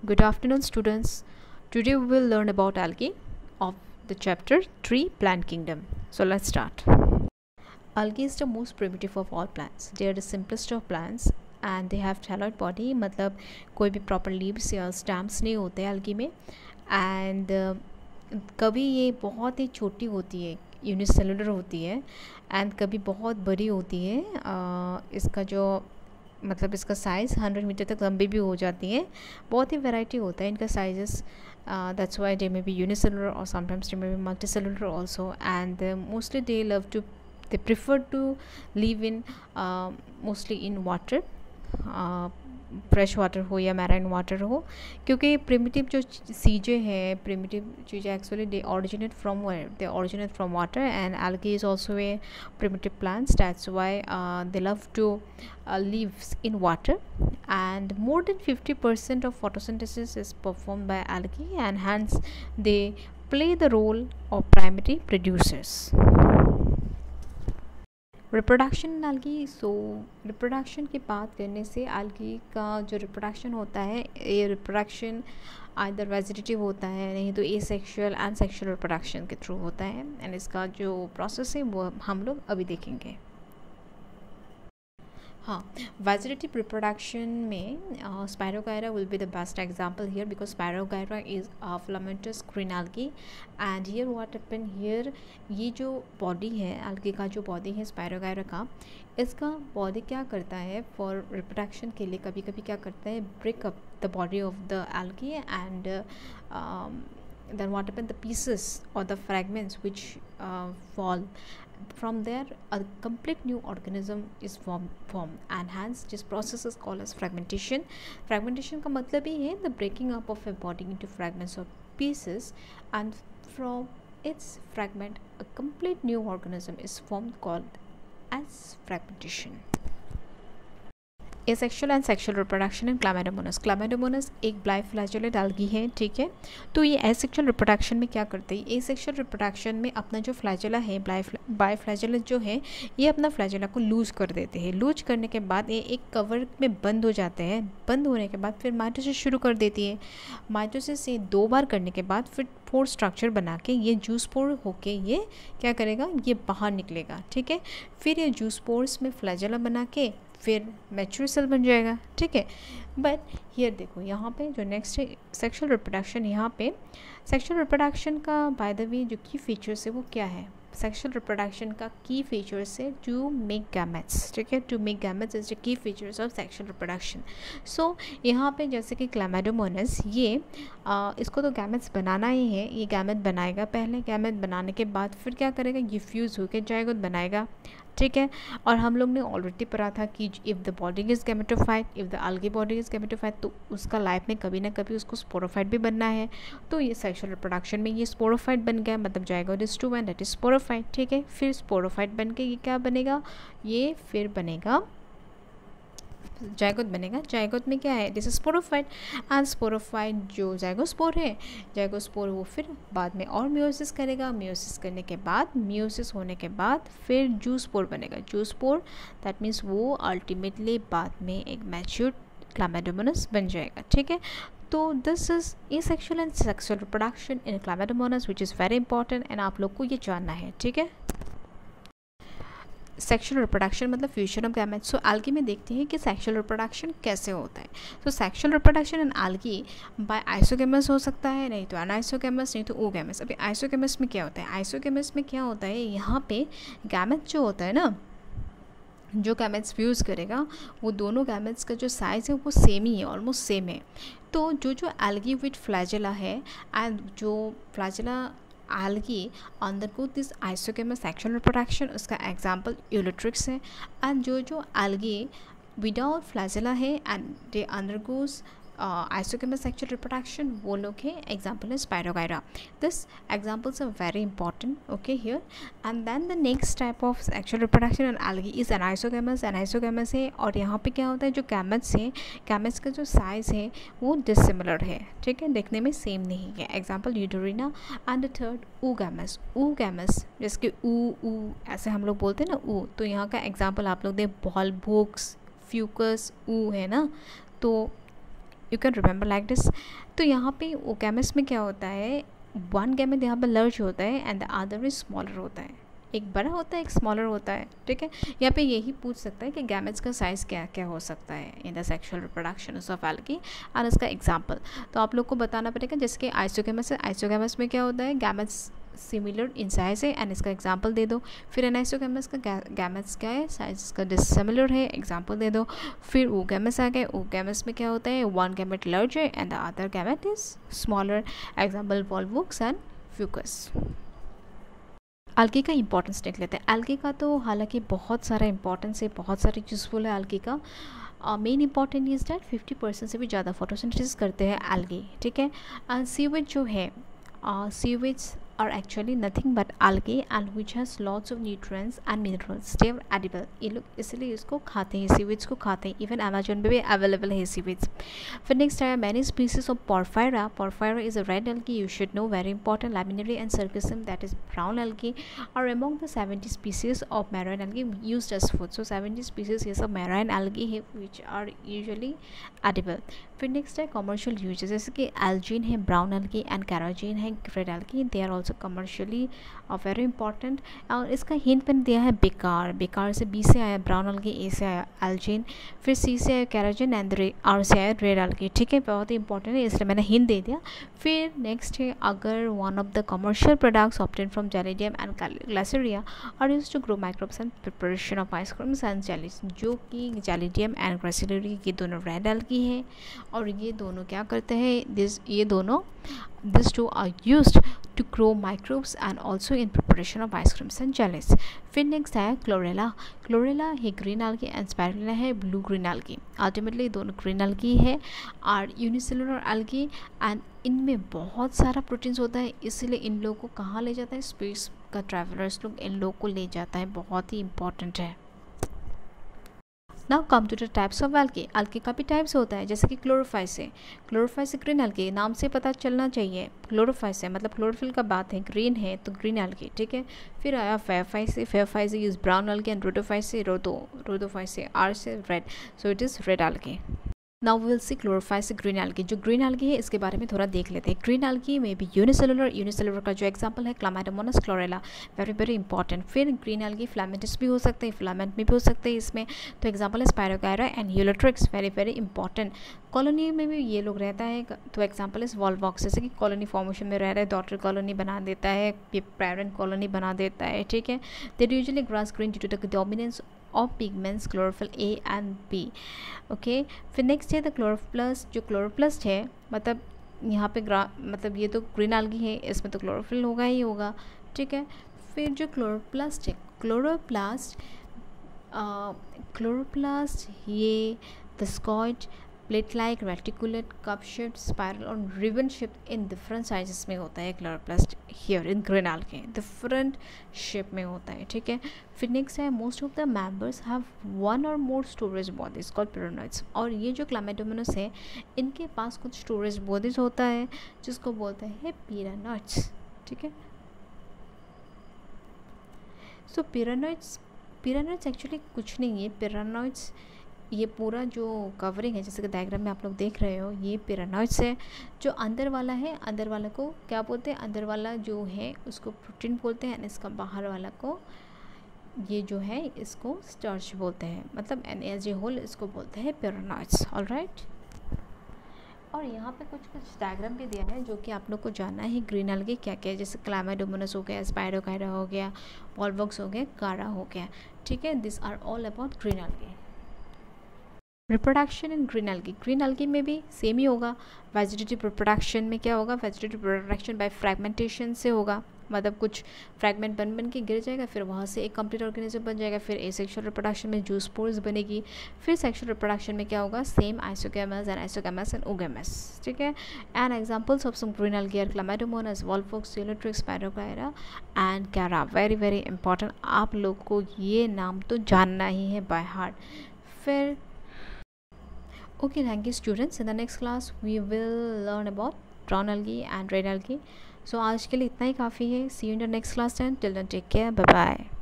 Good afternoon, students. Today we will learn about algae of the chapter 3 Plant Kingdom. So let's start. Algae is the most primitive of all plants. They are the simplest of plants and they have thalloid body. मतलब कोई भी proper leaves या stems नहीं होते algae में and कभी ये बहुत ही छोटी होती है, यूनिसेलुलर होती है एंड कभी बहुत बड़ी होती है. इसका जो मतलब इसका साइज़ 100 मीटर तक लंबी भी हो जाती है. बहुत ही वैरायटी होता है इनका sizes. That's why they may be unicellular और sometimes they may be multicellular also and mostly they love to they prefer to live in mostly in water, fresh water हो या मैराइन वाटर हो, क्योंकि primitive जो चीज़ें हैं, primitive चीज़ें actually they originate from where, they originate from water and algae is also a primitive plants. That's why they love to live in water and more than 50% of photosynthesis is performed by algae and hence they play the role of primary producers. Reproduction in algae. So reproduction की बात करने से algae का जो reproduction होता है, ये reproduction either vegetative होता है, नहीं तो एसेक्सुअल एंड सेक्सुअल रिप्रोडक्शन के थ्रू होता है एंड इसका जो प्रोसेस है वो हम लोग अभी देखेंगे. हाँ, वेजिटेटिव रिप्रोडक्शन में spirogyra will be the best example here because spirogyra is filamentous green algae and here what happen here, ये जो बॉडी है algae का, जो बॉडी है स्पायरोगायरा का, इसका बॉडी क्या करता है फॉर रिप्रोडक्शन के लिए, कभी कभी क्या करता है, break up the body of the algae and then what happen, the pieces or the fragments which fall from there, a complete new organism is formed and hence this process is called as fragmentation. Fragmentation का मतलब ही है the breaking up of a body into fragments or pieces and from its fragment a complete new organism is formed called as fragmentation. Asexual and sexual reproduction इन क्लामेडोमोनास. क्लामेडोमोनास एक बाइफ्लैजेलेट algae है, ठीक है. तो ये asexual reproduction में क्या करते हैं, एसेक्सुअल रिप्रोडक्शन में अपना जो फ्लैजेला है, बाइफ्लैजेलेट जो है, ये अपना फ्लैजेला को लूज कर देते हैं. लूज करने के बाद ये एक कवर में बंद हो जाते हैं. बंद होने के बाद फिर माइटोसिस शुरू कर देती है. माइटोसिस से 2 बार करने के बाद फिर 4 स्ट्रक्चर बना के ये जूस्पोर होके ये क्या करेगा, ये बाहर निकलेगा, ठीक है. फिर ये जूस्पोर्स में फ्लैजेला बना के फिर मैच्योर सेल बन जाएगा, ठीक है. बट हियर देखो, यहाँ पे जो नेक्स्ट है सेक्सुअल रिप्रोडक्शन. यहाँ पे सेक्सुअल रिप्रोडक्शन का बाय द वे जो की फीचर्स है वो क्या है, सेक्सुअल रिप्रोडक्शन का की फीचर्स है टू मेक गैमेट्स, ठीक है. To make gametes is the key features of sexual reproduction. So यहाँ पे जैसे कि क्लामेडोमोनास, ये इसको तो गैमेट्स बनाना ही है. ये गैमेट बनाएगा, पहले गैमेट बनाने के बाद फिर क्या करेगा, ये फ्यूज़ होकर जायगोट बनाएगा, ठीक है. और हम लोग ने ऑलरेडी पढ़ा था कि if the body is gametophyte, if the algae body is gametophyte, तो उसका लाइफ में कभी ना कभी उसको स्पोरोफाइट भी बनना है. तो ये सेक्सुअल रिप्रोडक्शन में ये स्पोरोफाइट बन गया, मतलब zygote is two one, that is sporophyte, ठीक है. फिर स्पोरोफाइट बन के ये क्या बनेगा, ये फिर बनेगा जायगोट बनेगा. जायगोट में क्या है, this is sporophyte and sporophyte जो जायगोस्पोर है, जायगोस्पोर वो फिर बाद में और मियोसिस करेगा. मियोसिस करने के बाद, मियोसिस होने के बाद फिर जूस्पोर बनेगा. जूस्पोर दैट मीन्स वो अल्टीमेटली बाद में एक मैच्योर क्लामेडोमोनास बन जाएगा, ठीक है. तो this is asexual and sexual reproduction in क्लामेडोमोनास which is very important and आप लोग को ये जानना है, ठीक है. सेक्सुअल रिप्रोडक्शन मतलब fusion of gametes. So algae में देखते हैं कि सेक्सुअल रिप्रोडक्शन कैसे होता है. तो sexual reproduction in algae by isogamous हो सकता है, नहीं तो अनआइसोगैमस, नहीं तो ओगैमस. अभी आइसोगैमस में क्या होता है, आइसोगैमस में क्या होता है, यहाँ पे गैमेट जो होता है ना, जो गैमेट्स फ्यूज़ करेगा वो दोनों गैमेट्स का जो साइज़ है वो सेम ही है, ऑलमोस्ट सेम है. तो जो algae विथ फ्लैजेला है एंड जो flagella algae undergo this isogamy sexual reproduction, उसका एग्जाम्पल यूलोट्रिक्स है. एंड जो algae विदाउट फ्लैजेला है and they undergoes isogamy sexual reproduction, वो लोग हैं एग्जाम्पल है spirogyra. This examples are very important, okay here. And then the next type of sexual reproduction in algae is anisogamous. Anisogamous है और यहाँ पे क्या होता है, जो गैमेट्स हैं, गैमेट्स का जो साइज़ है वो डिसिमिलर है, ठीक है, देखने में सेम नहीं है. Example Eudorina. And the third oogamous. oogamous जैसे कि ऊ ऐसे हम लोग बोलते हैं ना, ऊ. तो यहाँ का एग्जाम्पल आप लोग दें, बॉल, बुक्स, फ्यूकस, ऊ है ना. तो you can remember like this. तो यहाँ पे ओगैमस में क्या होता है, वन गैमेट यहाँ पर लार्ज होता है and the other is smaller होता है, एक बड़ा होता है एक स्मॉलर होता है, ठीक है। यहाँ पे यही पूछ सकता है कि गैमेट्स का साइज़ क्या क्या हो सकता है in the sexual reproduction of algae और इसका एग्जांपल तो आप लोग को बताना पड़ेगा। जैसे कि आइसोगैमस है, आइसोगैमस में क्या होता है, गैमेट्स सिमिलर इन साइज है एंड इसका एग्जांपल दे दो। फिर एनाइसोगैमस का गैमेट्स क्या है, साइज इसका डिसिमिलर है, एग्जांपल दे दो। फिर ओगैमस आ गए, ओगैमस में क्या होता है, वन गैमेट लार्ज है and the other gamete is smaller, example volvox and fucus. Algae का इंपॉर्टेंस देख लेते हैं। एल्गी का तो हालांकि बहुत सारा इंपॉर्टेंस है, बहुत सारी यूजफुल है एल्गी का। मेन इंपॉर्टेंट इज़ दैट 50% से भी ज़्यादा फोटोसिंथेसिस करते हैं एल्गी, ठीक है। सीवेज जो है, sewage are actually nothing but algae and which has lots of nutrients and minerals, they are edible। ये लोग इसलिए इसको खाते हैं, सीवेज को खाते हैं, इवन अमेजोन में भी अवेलेबल है सीवेज। फिर नेक्स्ट है many species of porphyra. Porphyra is a red algae, you should know, very important, laminary and circumsum, that is brown algae are among the 70 species of marine algae used as food। so 70 species ये सब marine algae है which are usually edible। फिर next है commercial uses, जैसे कि algin है brown algae and carrageen है red algae, they are also commercially very important. और इसका हिंट मैंने दिया है बेकार, बेकार से बी से आया ब्राउन algae, ए से आया एल्जीन, फिर सी से आया कैराजीन एंड आर से आया रेड algae, ठीक है, बहुत ही इंपॉर्टेंट है इसलिए मैंने हिंट दे दिया। फिर नेक्स्ट है अगर one of the commercial products obtain from gelidium and gracilaria are used to grow microbes and preparation of ice creams and jellies, जो कि जेलिडियम एंड ग्लाइसेरिया ये दोनों रेड algae है और ये दोनों क्या करते हैं, this two are used to grow microbes and also in preparation of ice creams and jellies. फिर नेक्स्ट है क्लोरेला। क्लोरेला है ग्रीन algae एंड स्पाइरुलिना है ब्लू ग्रीन algae। अल्टीमेटली दोनों ग्रीन algae है और यूनिसेलुलर algae एंड इनमें बहुत सारा प्रोटीन्स होता है, इसलिए इन लोगों को कहाँ ले जाता है, स्पेस का ट्रैवलर्स लोग इन लोगों को ले जाता है, बहुत ही इंपॉर्टेंट है। Now come to the types of algae. Algae का भी टाइप्स होता है, जैसे कि क्लोरोफाइस है, क्लोरोफाइस ग्रीन एल्गी, नाम से पता चलना चाहिए क्लोरोफाइस है मतलब क्लोरोफिल का बात है, ग्रीन है तो ग्रीन एल्गी, ठीक है। फिर आया फेफाइस से, phaeophyceae use brown algae and rhodophyceae से, रोडोफाइस से आर से red, so it is red algae. Now will see chlorophyceae green algae. जो ग्रीन एल्गी है इसके बारे में थोड़ा देख लेते हैं। ग्रीन एल्गी में भी यूनिसेलुलर का जो एग्जांपल है Chlamydomonas chlorella, very very important. फिर ग्रीन एल्गी फिलामेंटस भी हो सकते हैं, फिलामेंट में भी हो सकते हैं इसमें, तो एग्जांपल है spirogyra and ulothrix, very very important. Colony में भी ये लोग रहता है, तो एग्जांपल इस वॉल्वॉक्स, जैसे कि कॉलोनी फॉर्मेशन में रह रहा है, डॉटर कॉलोनी बना देता है, पेरेंट कॉलोनी बना देता है, ठीक है। They usually grass green due to the dominance of pigments chlorophyll a and b, okay. फिर नेक्स्ट है द क्लोरोप्लास्ट। जो क्लोरोप्लास्ट है मतलब यहाँ पे मतलब ये तो ग्रीन एल्गी है, इसमें तो क्लोरोफिल होगा ही होगा, ठीक है। फिर जो क्लोरोप्लास्ट है, क्लोरोप्लास्ट ये the scotch plate like reticulate cup shaped spiral और ribbon shape in different sizes में होता है chloroplast here in green algae, different shape में होता है, ठीक है। फिर नेक्स्ट है most of the members have one or more storage bodies called pyrenoids. और ये जो क्लामाइडोमोनास है इनके पास कुछ स्टोरेज बॉडीज होता है जिसको बोलते हैं पिरानोइड्स, ठीक है। सो पिरानोइड्स एक्चुअली कुछ नहीं है, पिरानोइड्स ये पूरा जो कवरिंग है जैसे कि डायग्राम में आप लोग देख रहे हो, ये पिरानोइड्स है। जो अंदर वाला है, अंदर वाला को क्या बोलते हैं, अंदर वाला जो है उसको प्रोटीन बोलते हैं, इसका बाहर वाला को ये जो है इसको स्टार्च बोलते हैं, मतलब एज ए होल इसको बोलते हैं पिरानोइड्स, ऑलराइट। और यहाँ पे कुछ डायग्राम भी दिया है जो कि आप लोग को जानना है ग्रीन एल्गी क्या क्या है, जैसे क्लामाइडोमोनास हो गया, स्पायरोगायरा हो गया, वॉल्वॉक्स हो गया, कारा हो गया, ठीक है। This are all about green algae. Reproduction in green algae, green algae में भी सेम ही होगा। वेजिटेटिव रिप्रोडक्शन में क्या होगा, वेजिटेटिव रिप्रोडक्शन बाय फ्रैगमेंटेशन से होगा, मतलब कुछ फ्रैगमेंट बन के गिर जाएगा, फिर वहाँ से एक कंप्लीट ऑर्गेनिज्म बन जाएगा। फिर एसेक्सुअल रिप्रोडक्शन में जूस स्पोर्स बनेगी। फिर सेक्सुअल रिप्रोडक्शन में क्या होगा, सेम आइसोगैमस एंड ओगैमस, ठीक है। And examples of some green algae are chlamydomonas, volvox, ulothrix, spirogyra and chara, very very important. आप लोग को ये नाम तो जानना ही है बाय हार्ट। फिर okay, thank you students, in the next class we will learn about brown algae and red algae. So आज के लिए इतना ही काफ़ी है। See you in the next class and till then take care, bye bye.